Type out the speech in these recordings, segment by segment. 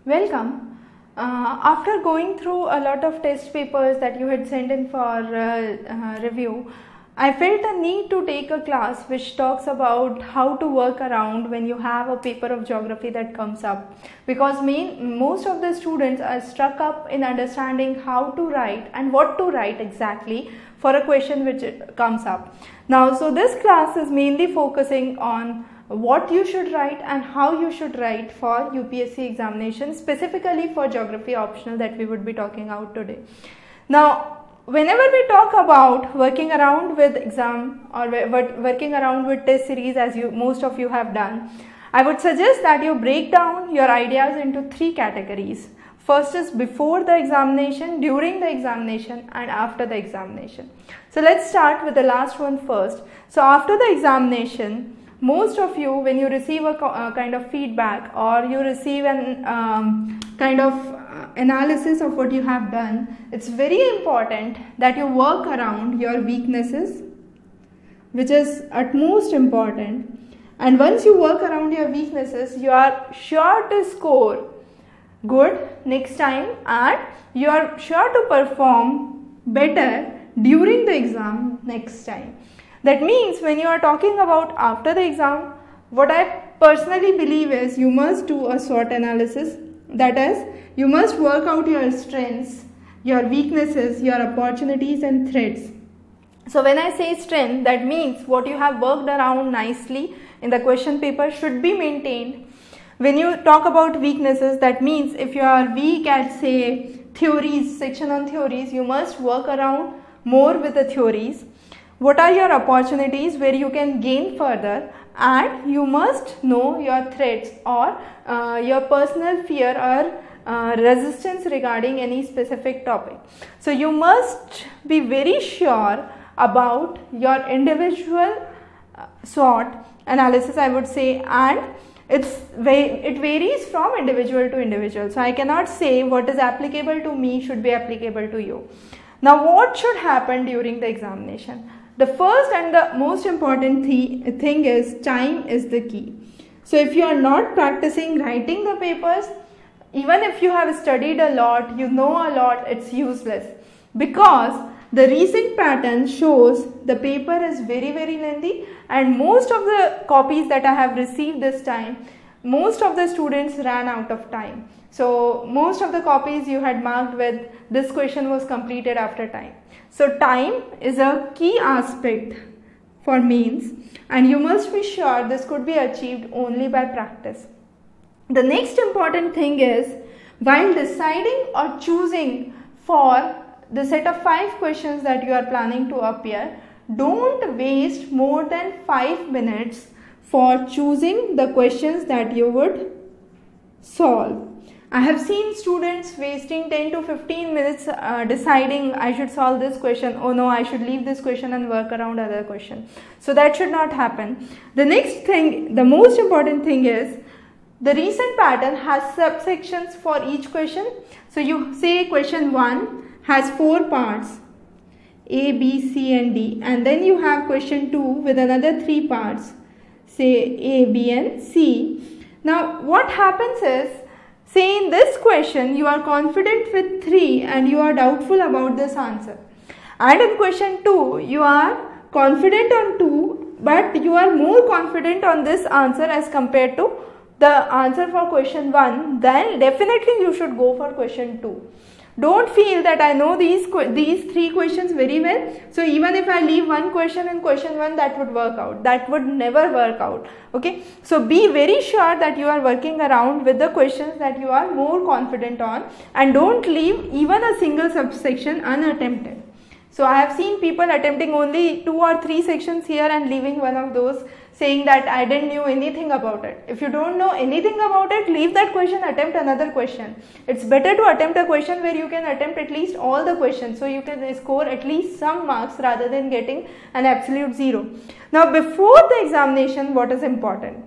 Welcome. After going through a lot of test papers that you had sent in for review, I felt a need to take a class which talks about how to work around when you have a paper of geography that comes up, because most of the students are stuck up in understanding how to write and what to write exactly for a question which comes up. Now, so this class is mainly focusing on what you should write and how you should write for UPSC examination, specifically for geography optional that we would be talking out today. Now, whenever we talk about working around with exam or working around with test series, as most of you have done, I would suggest that you break down your ideas into three categories. First is before the examination, during the examination, and after the examination. So let's start with the last one first. So after the examination, most of you, when you receive a kind of feedback or you receive an kind of analysis of what you have done, it's very important that you work around your weaknesses, which is at most important. And once you work around your weaknesses, you are sure to score good next time and you are sure to perform better during the exam next time. That means when you are talking about after the exam, what I personally believe is you must do a SWOT analysis. That is, you must work out your strengths, your weaknesses, your opportunities and threats. So when I say strength, that means what you have worked around nicely in the question paper should be maintained. When you talk about weaknesses, that means if you are weak at say theories, section on theories, you must work around more with the theories. What are your opportunities where you can gain further, and you must know your threats or your personal fear or resistance regarding any specific topic. So you must be very sure about your individual SWOT analysis, I would say, and it varies from individual to individual. So I cannot say what is applicable to me should be applicable to you. Now, what should happen during the examination? The first and the most important thing is time is the key. So if you are not practicing writing the papers, even if you have studied a lot, you know a lot, it's useless, because the recent pattern shows the paper is very lengthy, and most of the copies that I have received this time, most of the students ran out of time. So most of the copies you had marked with this question was completed after time. So time is a key aspect for mains, and you must be sure this could be achieved only by practice. The next important thing is, while deciding or choosing for the set of 5 questions that you are planning to appear, don't waste more than 5 minutes for choosing the questions that you would solve. I have seen students wasting 10 to 15 minutes deciding I should solve this question. Oh no, I should leave this question and work around other question. So that should not happen. The next thing, the most important thing is, the recent pattern has subsections for each question. So you say question 1 has 4 parts, A, B, C and D, and then you have question 2 with another 3 parts, say A, B and C. Now what happens is, say in this question you are confident with 3 and you are doubtful about this answer, and in question 2 you are confident on 2 but you are more confident on this answer as compared to the answer for question 1, then definitely you should go for question 2. Don't feel that I know these 3 questions very well, so even if I leave one question in question 1, that would work out. That would never work out. Okay, so be very sure that you are working around with the questions that you are more confident on, and don't leave even a single subsection unattempted. So I have seen people attempting only 2 or 3 sections here and leaving one of those, saying that I didn't know anything about it. If you don't know anything about it, leave that question, attempt another question. It's better to attempt a question where you can attempt at least all the questions, so you can score at least some marks rather than getting an absolute 0. Now before the examination, what is important?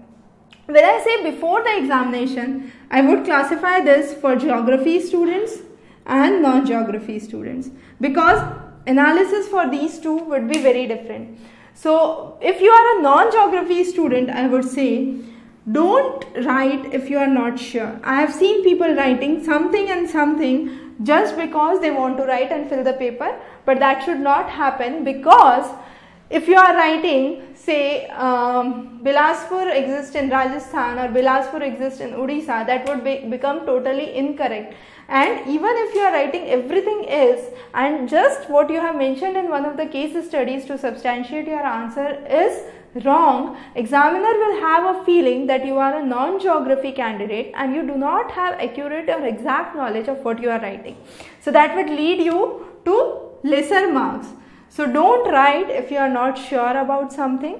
When I say before the examination, I would classify this for geography students and non-geography students, because analysis for these two would be very different. So if you are a non-geography student, I would say don't write if you are not sure. I have seen people writing something and something just because they want to write and fill the paper, but that should not happen, because if you are writing, say, Bilaspur exists in Rajasthan or Bilaspur exists in Odisha, that would become totally incorrect. And even if you are writing everything else and just what you have mentioned in one of the case studies to substantiate your answer is wrong, examiner will have a feeling that you are a non-geography candidate and you do not have accurate or exact knowledge of what you are writing. So that would lead you to lesser marks. So don't write if you are not sure about something.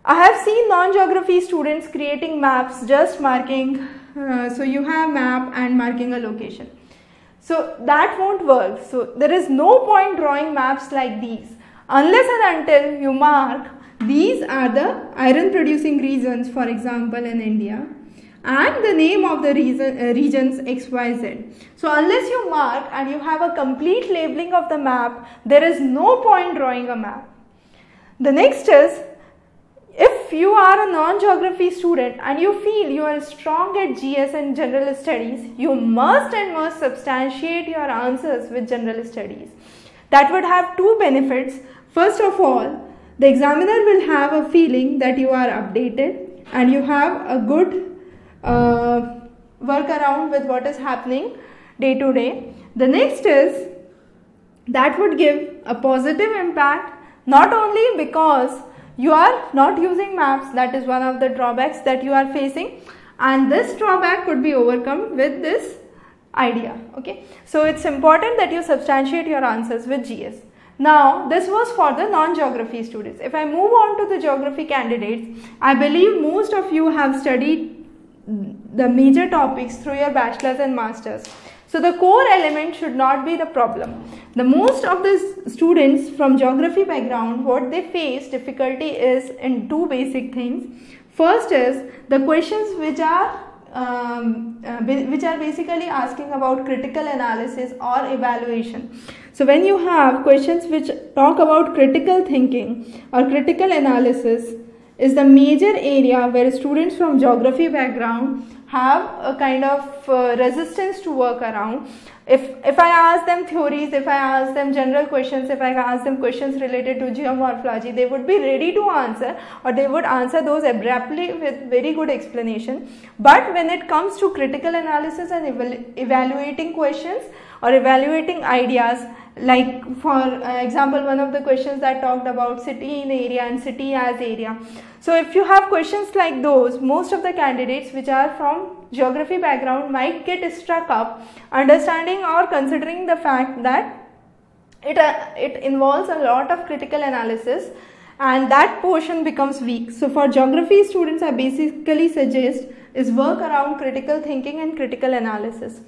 I have seen non-geography students creating maps, just marking, so you have map and marking a location. So that won't work. So there is no point drawing maps like these unless and until you mark these are the iron producing regions, for example in India, and the name of the regions XYZ. So unless you mark and you have a complete labeling of the map, there is no point drawing a map. The next is, if you are a non-geography student and you feel you are strong at GS and general studies, you must substantiate your answers with general studies. That would have two benefits. First of all, the examiner will have a feeling that you are updated and you have a good work around with what is happening day to day. The next is, that would give a positive impact, not only because you are not using maps, that is one of the drawbacks that you are facing, and this drawback could be overcome with this idea. Okay, so it's important that you substantiate your answers with GS. Now this was for the non-geography students. If I move on to the geography candidates, I believe most of you have studied the major topics through your bachelor's and master's. So the core element should not be the problem. The most of the students from geography background, what they face difficulty is in two basic things. First is the questions which are basically asking about critical analysis or evaluation. So when you have questions which talk about critical thinking or critical analysis, is the major area where students from geography background have a kind of resistance to work around. If I ask them theories, if I ask them general questions, if I ask them questions related to geomorphology, they would be ready to answer, or they would answer those abruptly with very good explanation. But when it comes to critical analysis and evaluating questions or evaluating ideas, like for example, one of the questions that talked about city in area and city as area. So if you have questions like those, most of the candidates which are from geography background might get struck up understanding or considering the fact that it involves a lot of critical analysis and that portion becomes weak. So for geography students, I basically suggest is work around critical thinking and critical analysis.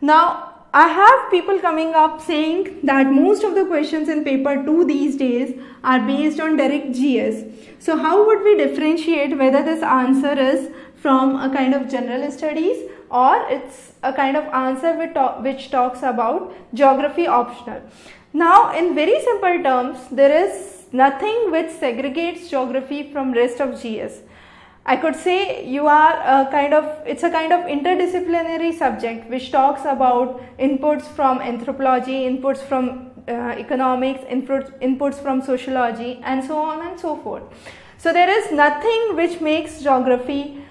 Now I have people coming up saying that most of the questions in paper 2 these days are based on direct GS. So how would we differentiate whether this answer is from a kind of general studies or it's a kind of answer which talks about geography optional? Now in very simple terms, there is nothing which segregates geography from rest of GS. I could say you are it's a kind of interdisciplinary subject which talks about inputs from anthropology, inputs from economics, inputs from sociology, and so on and so forth. So there is nothing which makes geography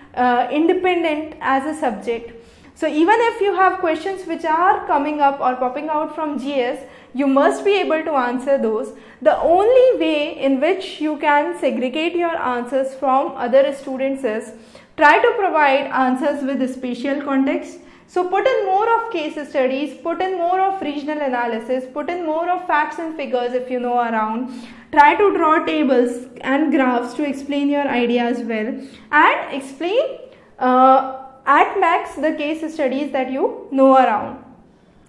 independent as a subject. So even if you have questions which are coming up or popping out from GS, you must be able to answer those. The only way in which you can segregate your answers from other students is try to provide answers with a spatial context. So put in more of case studies, put in more of regional analysis, put in more of facts and figures if you know around. Try to draw tables and graphs to explain your ideas well, and explain at max the case studies that you know around.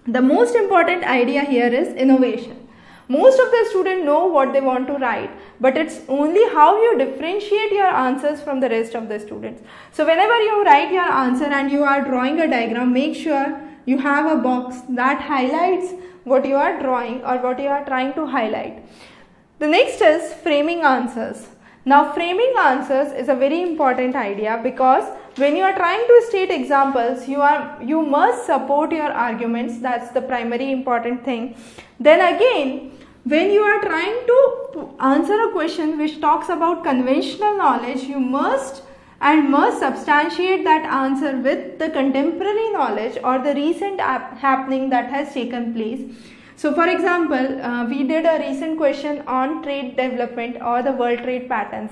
The most important idea here is innovation. Most of the students know what they want to write, but it's only how you differentiate your answers from the rest of the students. So whenever you write your answer and you are drawing a diagram, make sure you have a box that highlights what you are drawing or what you are trying to highlight. The next is framing answers. Now framing answers is a very important idea, because when you are trying to state examples, you must support your arguments. That's the primary important thing. Then again, when you are trying to answer a question which talks about conventional knowledge, you must substantiate that answer with the contemporary knowledge or the recent happening that has taken place. So for example, we did a recent question on trade development or the world trade patterns.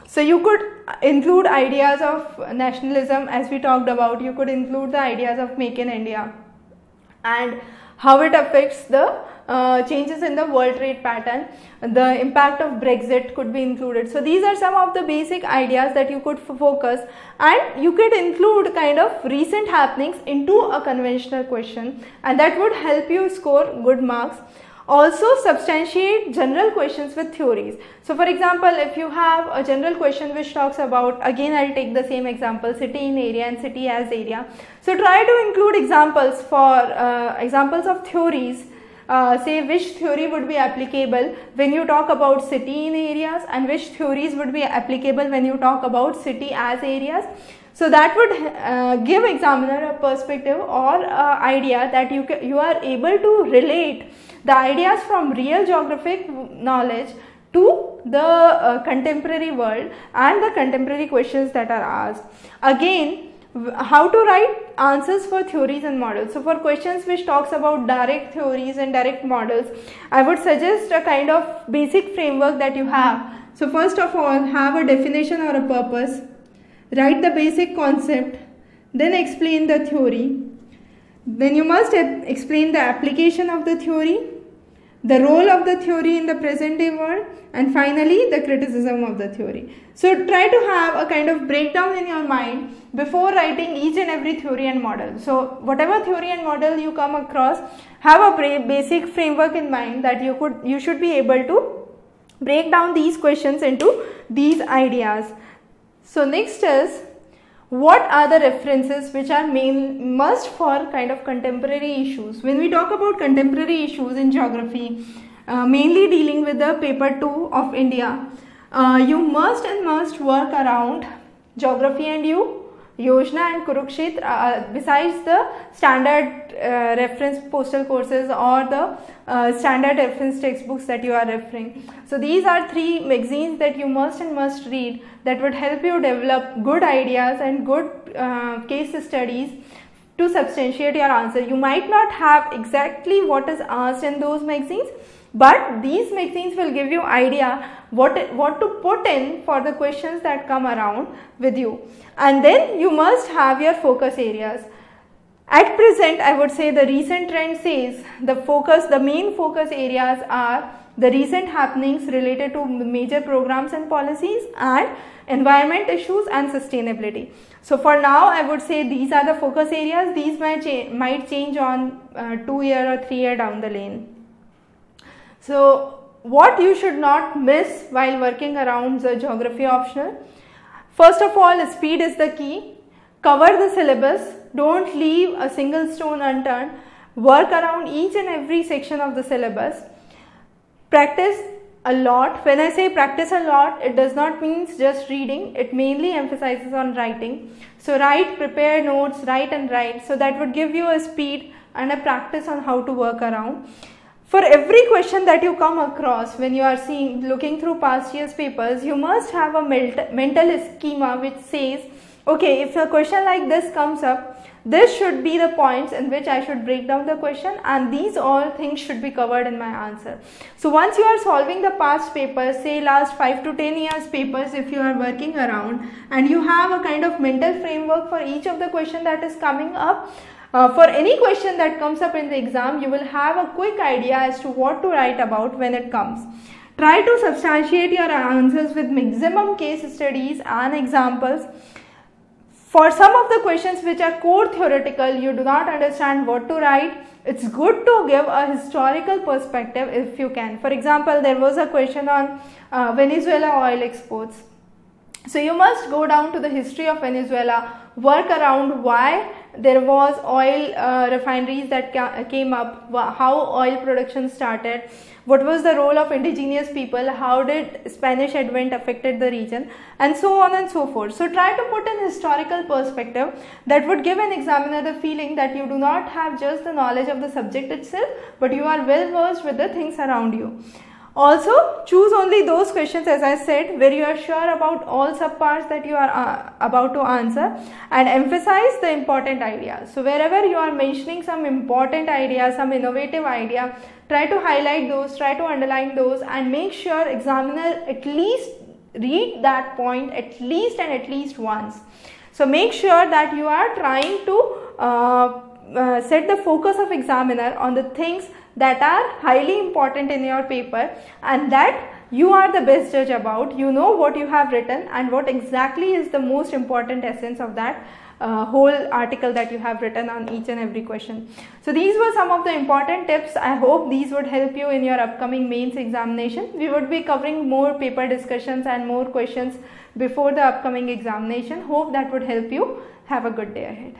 So you could include ideas of nationalism, as we talked about. You could include the ideas of Make in India and how it affects the changes in the world trade pattern. The impact of Brexit could be included. So these are some of the basic ideas that you could focus, and you could include kind of recent happenings into a conventional question, and that would help you score good marks. Also substantiate general questions with theories. So for example, if you have a general question which talks about, again I'll take the same example, city in area and city as area. So try to include examples for examples of theories. Say which theory would be applicable when you talk about city in areas, and which theories would be applicable when you talk about city as areas. So that would give examiner a perspective or idea that you are able to relate the ideas from real geographic knowledge to the contemporary world and the contemporary questions that are asked. Again, how to write answers for theories and models. So for questions which talks about direct theories and direct models, I would suggest a kind of basic framework that you have. So first of all, have a definition or a purpose, write the basic concept, then explain the theory. Then you must explain the application of the theory, the role of the theory in the present day world, and finally the criticism of the theory. So try to have a kind of breakdown in your mind before writing each and every theory and model. So whatever theory and model you come across, have a basic framework in mind that you should be able to break down these questions into these ideas. So next is, what are the references which are must for kind of contemporary issues? When we talk about contemporary issues in geography, mainly dealing with the paper 2 of India, you must work around geography and Yojana and Kurukshetra, besides the standard reference postal courses or the standard reference textbooks that you are referring. So these are 3 magazines that you must read, that would help you develop good ideas and good case studies to substantiate your answer. You might not have exactly what is asked in those magazines, but these magazines will give you idea what to put in for the questions that come around with you. And then you must have your focus areas. At present, I would say the recent trend says the main focus areas are the recent happenings related to major programs and policies, and environment issues and sustainability. So for now, I would say these are the focus areas. These might change on 2 year or 3 year down the lane. So what you should not miss while working around the geography optional? First of all, speed is the key. Cover the syllabus. Don't leave a single stone unturned. Work around each and every section of the syllabus. Practice a lot. When I say practice a lot, it does not mean just reading. It mainly emphasizes on writing. So write, prepare notes, write and write. So that would give you a speed and a practice on how to work around. For every question that you come across when you are looking through past year's papers, you must have a mental schema which says, okay, if a question like this comes up, this should be the points in which I should break down the question, and these all things should be covered in my answer. So once you are solving the past papers, say last 5 to 10 years papers, if you are working around and you have a kind of mental framework for each of the question that is coming up, for any question that comes up in the exam, you will have a quick idea as to what to write about when it comes. Try to substantiate your answers with maximum case studies and examples. For some of the questions which are core theoretical, you do not understand what to write, it's good to give a historical perspective if you can. For example, there was a question on Venezuela oil exports. So you must go down to the history of Venezuela, work around why there was oil refineries that came up, how oil production started, what was the role of indigenous people, how did Spanish advent affected the region, and so on and so forth. So try to put an historical perspective that would give an examiner the feeling that you do not have just the knowledge of the subject itself, but you are well versed with the things around you. Also, choose only those questions, as I said, where you are sure about all subparts that you are about to answer, and emphasize the important ideas. So wherever you are mentioning some important idea, some innovative idea, try to highlight those, try to underline those, and make sure examiner at least read that point at least once. So make sure that you are trying to set the focus of examiner on the things that are highly important in your paper, and that you are the best judge about. You know what you have written and what exactly is the most important essence of that whole article that you have written on each and every question. So these were some of the important tips. I hope these would help you in your upcoming mains examination. We would be covering more paper discussions and more questions before the upcoming examination. Hope that would help you. Have a good day ahead.